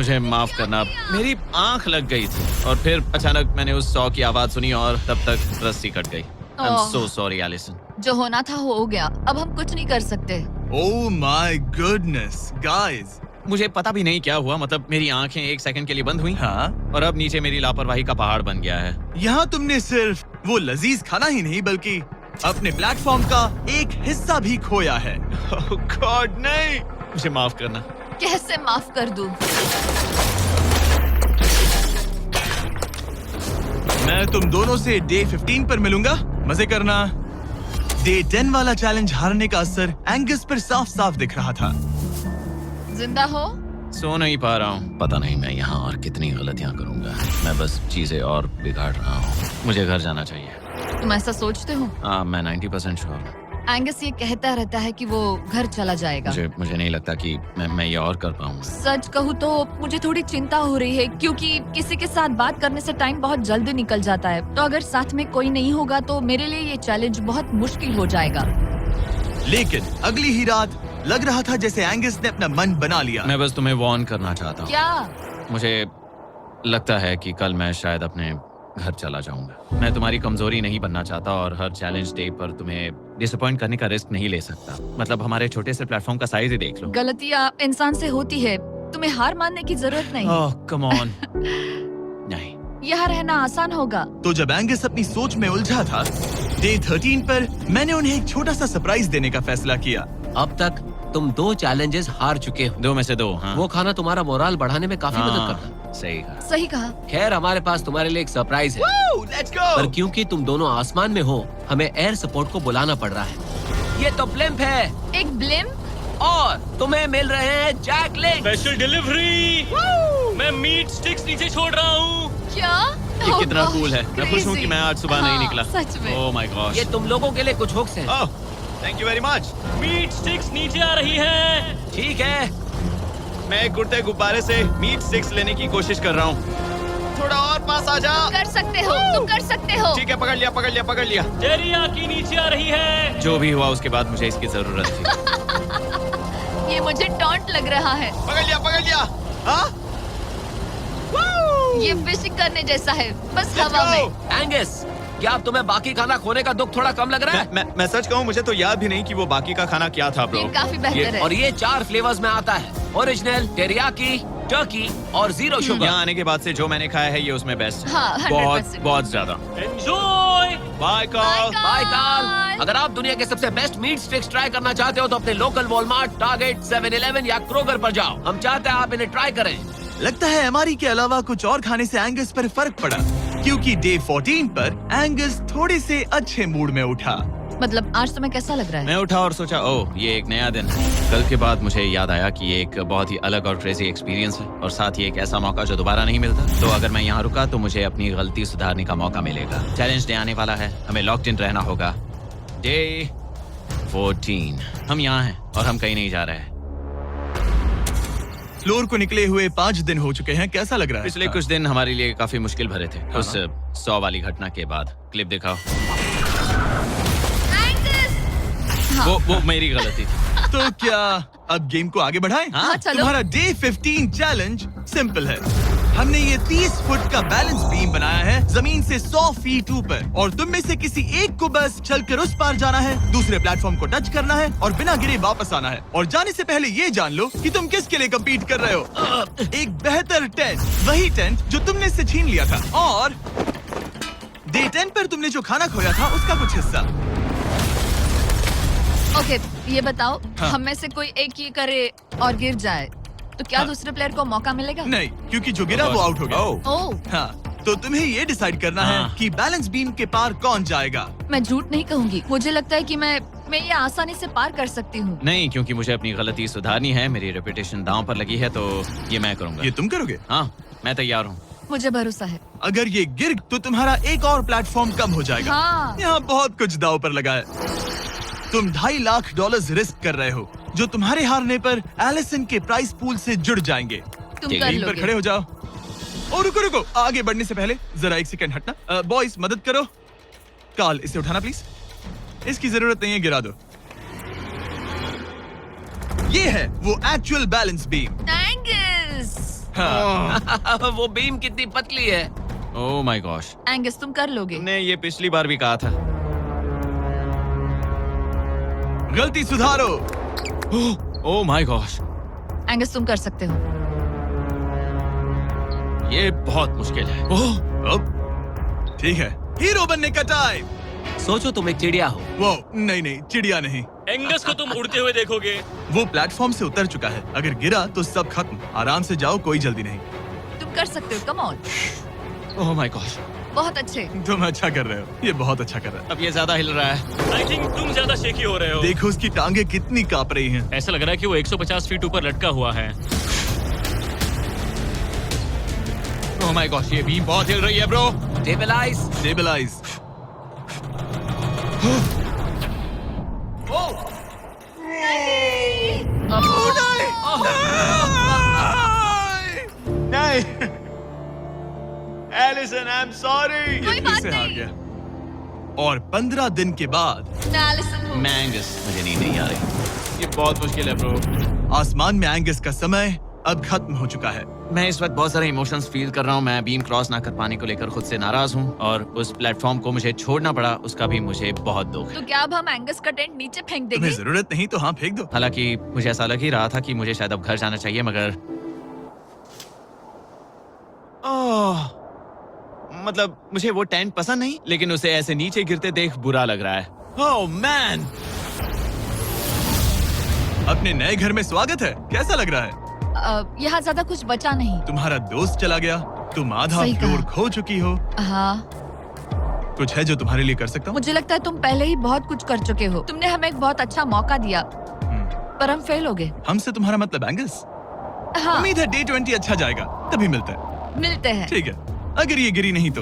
मुझे माफ करना, मेरी आंख लग गई थी और फिर अचानक मैंने उस 100 की आवाज सुनी और तब तक रस्सी कट गई। I'm so sorry, Allison. जो होना था हो गया, अब हम कुछ नहीं कर सकते। Oh my goodness, guys. मुझे पता भी नहीं क्या हुआ, मतलब मेरी आंखें 1 सेकंड के लिए बंद हुई। हाँ? और अब नीचे मेरी लापरवाही का पहाड़ बन गया है। यहाँ तुमने सिर्फ वो लजीज खाना ही नहीं बल्कि अपने प्लेटफॉर्म का एक हिस्सा भी खोया है। Oh God, नहीं! मुझे माफ करना। कैसे माफ कर दूं? मैं तुम दोनों से डे 15 पर मिलूंगा, मजे करना। डे 10 वाला चैलेंज हारने का असर एंगस पर साफ साफ दिख रहा था। जिंदा हो? सो नहीं पा रहा हूँ। पता नहीं मैं यहाँ और कितनी गलतियाँ करूँगा। मैं बस चीजें और बिगाड़ रहा हूँ। मुझे घर जाना चाहिए। तुम ऐसा सोचते हो? हाँ, मैं 90% श्योर हूँ। एंगस ये कहता रहता है कि वो घर चला जाएगा। मुझे नहीं लगता कि मैं ये और कर पाऊंगा। सच कहूँ तो मुझे थोड़ी चिंता हो रही है क्योंकि किसी के साथ बात करने से टाइम बहुत जल्दी निकल जाता है। तो अगर साथ में कोई नहीं होगा तो मेरे लिए ये चैलेंज बहुत मुश्किल हो जाएगा। लेकिन अगली ही रात लग रहा था जैसे एंगस ने अपना मन बना लिया। मैं बस तुम्हें वार्न करना चाहता हूँ। क्या? मुझे लगता है कि कल मैं शायद अपने घर चला जाऊंगा। मैं तुम्हारी कमजोरी नहीं बनना चाहता और हर चैलेंज डे पर तुम्हें डिसअपॉइंट करने का रिस्क नहीं ले सकता। मतलब हमारे छोटे से प्लेटफॉर्म का साइज ही देख लो। गलतियाँ इंसान से होती है, तुम्हें हार मानने की जरूरत नहीं। ओह कम ऑन। नहीं, यहाँ रहना आसान होगा। तो जब एंगस अपनी सोच में उलझा था, डे 13 पर मैंने उन्हें एक छोटा सा सरप्राइज देने का फैसला किया। अब तक तुम 2 चैलेंजेस हार चुके हो। 2 में से 2। हाँ। वो खाना तुम्हारा मोराल बढ़ाने में काफी मदद हाँ, करता। सही कहा। सही कहा। खैर हमारे पास तुम्हारे लिए एक सरप्राइज है। Let's go. पर क्योंकि तुम दोनों आसमान में हो, हमें एयर सपोर्ट को बुलाना पड़ रहा है। ये तो ब्लिम्प है एक ब्लिम? और तुम्हें मिल रहे हैं जैक लिंक। Special delivery. मैं मीट स्टिक्स नीचे छोड़ रहा हूँ। क्या? ये कितना कूल है। मैं खुश हूँ कि मैं आज सुबह नहीं निकला। सच में। Oh my god. ये तुम लोगों के लिए कुछ हुक्स हैं। Oh, thank you very much. Meat sticks नीचे आ रही है। ठीक है। मैं एक उड़ते गुब्बारे से मीट स्टिक्स लेने की कोशिश कर रहा हूँ। थोड़ा और पास आ जा। कर सकते हो, तुम कर सकते हो। ठीक है, पकड़ लिया पकड़ लिया पकड़ लिया। टेरियाकी नीचे आ रही है। जो भी हुआ उसके बाद मुझे इसकी जरूरत थी। ये मुझे टॉन्ट लग रहा है। पकड़ लिया पकड़ लिया। हाँ? ये फिशिंग करने जैसा है, बस Let's हवा go! में। एंगस, क्या अब तुम्हें बाकी खाना खोने का दुख थोड़ा कम लग रहा है? मैं सच कहूँ, मुझे तो याद भी नहीं कि वो बाकी का खाना क्या था ब्रो। ये काफी बेहतर है। और ये 4 फ्लेवर्स में आता है, ओरिजिनल, टेरियाकी, टर्की और 0 शुगर। यहाँ आने के बाद से जो मैंने खाया है ये उसमें बेस्ट है। हाँ, 100%। बहुत ज्यादा। एंजॉय। Bye call. बाय काल। अगर आप दुनिया के सबसे बेस्ट मीट स्टिक्स ट्राई करना चाहते हो तो अपने लोकल वॉलमार्ट, टारगेट, 7-Eleven या क्रोगर पर जाओ। हम चाहते हैं आप इन्हें ट्राई करें। लगता है एमआरई के अलावा कुछ और खाने से एंगस पर फर्क पड़ा, क्योंकि डे 14 पर एंगस थोड़े से अच्छे मूड में उठा। मतलब आज तुम्हें कैसा लग रहा है? मैं उठा और सोचा, ओह ये एक नया दिन है। कल के बाद मुझे याद आया कि ये एक बहुत ही अलग और क्रेजी एक्सपीरियंस है और साथ ही एक ऐसा मौका जो दोबारा नहीं मिलता। तो अगर मैं यहाँ रुका तो मुझे अपनी गलती सुधारने का मौका मिलेगा। चैलेंज डे आने वाला है, हमें लॉक्ड इन रहना होगा। डे 14 हम यहाँ हैं और हम कहीं नहीं जा रहे हैं। फ्लोर को निकले हुए 5 दिन हो चुके हैं। कैसा लग रहा है? पिछले कुछ दिन हमारे लिए काफी मुश्किल भरे थे। उस 100 वाली घटना के बाद। क्लिप दिखाओ। वो मेरी गलती थी। तो क्या अब गेम को आगे बढ़ाएं? हाँ, चलो। तुम्हारा डे 15 चैलेंज सिंपल है। हमने ये 30 फुट का बैलेंस बीम बनाया है जमीन से 100 फीट ऊपर, और तुम में से किसी एक को बस चलकर उस पार जाना है, दूसरे प्लेटफॉर्म को टच करना है और बिना गिरे वापस आना है। और जाने से पहले ये जान लो कि तुम किसके लिए कम्पीट कर रहे हो। एक बेहतर टेंट, वही टेंट जो तुमने इससे छीन लिया था, और डे 10 पर तुमने जो खाना खोया था उसका कुछ हिस्सा। ओके, ये बताओ, हाँ। हम में से कोई एक ये करे और गिर जाए तो क्या हाँ। दूसरे प्लेयर को मौका मिलेगा? नहीं, क्योंकि जो गिरा वो आउट हो गया। ओह, हाँ, तो तुम्हें ये डिसाइड करना है हाँ। कि बैलेंस बीम के पार कौन जाएगा। मैं झूठ नहीं कहूंगी, मुझे लगता है कि मैं ये आसानी से पार कर सकती हूँ। नहीं, क्योंकि मुझे अपनी गलती सुधारनी है। मेरी रेपुटेशन दांव पर लगी है, तो ये मैं करूंगा। ये तुम करोगे? हाँ, मैं तैयार हूँ। मुझे भरोसा है। अगर ये गिर तो तुम्हारा एक और प्लेटफॉर्म कम हो जाएगा। हाँ। यहाँ बहुत कुछ दाव पर लगा है। तुम $2.5 लाख रिस्क कर रहे हो, जो तुम्हारे हारने पर एलिसन के प्राइस पूल से जुड़ जाएंगे। तुम ठीक कर है, यहीं पर लोगे। खड़े हो जाओ। और रुको रुको, आगे बढ़ने से पहले जरा 1 सेकंड हटना। बॉयज मदद करो। कार्ल, इसे उठाना प्लीज। इसकी जरूरत नहीं है, गिरा दो। ये है वो एक्चुअल बैलेंस बीम। एंगस, हाँ। वो बीम कितनी पतली है। ओह माय गॉश, एंगस तुम कर लोगे। तुमने ये पिछली बार भी कहा था। गलती सुधारो। ओह माय गॉश, एंगस तुम कर सकते हो। ये बहुत मुश्किल है। अब ठीक है, हीरो बनने का टाइम। सोचो तुम एक चिड़िया हो। वो नहीं, चिड़िया नहीं। एंगस को तुम उड़ते हुए देखोगे। वो प्लेटफॉर्म से उतर चुका है। अगर गिरा तो सब खत्म। आराम से जाओ, कोई जल्दी नहीं। तुम कर सकते हो, come on. Oh my gosh, बहुत अच्छे। तुम अच्छा कर रहे हो, ये बहुत अच्छा कर रहा है। अब ये ज्यादा हिल रहा है। आई थिंक तुम ज्यादा शेकी हो रहे हो। देखो उसकी टांगे कितनी कांप रही हैं। ऐसा लग रहा है कि वो 150 फीट ऊपर लटका हुआ है। ओह माय गॉश, ये बीम बहुत हिल रही है ब्रो। स्टेबलाइज। स्टेबलाइज। नहीं, एलिसन, आई एम सॉरी। कोई बात से हार नहीं। गया। और 15 दिन के बाद मैं एलिसन हूँ। मैं एंगस, मुझे नींद नहीं आ रही। ये बहुत मुश्किल है ब्रो। आसमान में एंगस का समय अब खत्म हो चुका है। मैं इस वक्त बहुत सारे इमोशंस फील कर रहा हूँ। मैं बीम क्रॉस ना कर पाने को लेकर खुद से नाराज हूँ और उस प्लेटफॉर्म को मुझे छोड़ना पड़ा, उसका भी मुझे बहुत दुख है। तो क्या अब हम एंगस का टेंट नीचे फेंक देंगे? तुम्हें जरूरत नहीं तो हाँ फेंक दो। हालांकि मुझे ऐसा लग ही रहा था कि मुझे शायद अब घर जाना चाहिए, मगर ओह, मतलब मुझे वो टेंट पसंद नहीं, लेकिन उसे ऐसे नीचे गिरते देख बुरा लग रहा है। ओह मैन, अपने नए घर में स्वागत है। कैसा लग रहा है? यहाँ ज्यादा कुछ बचा नहीं। तुम्हारा दोस्त चला गया, तुम आधा सही कहा। फ्लोर खो चुकी हो। हाँ, कुछ है जो तुम्हारे लिए कर सकता हूँ? मुझे लगता है तुम पहले ही बहुत कुछ कर चुके हो। तुमने हमें एक बहुत अच्छा मौका दिया, पर हम फेल हो गए। हमसे तुम्हारा मतलब एंगस? हाँ, उम्मीद है Day 20 अच्छा जाएगा, तभी मिलते हैं। मिलते हैं। ठीक है, अगर ये गिरी नहीं तो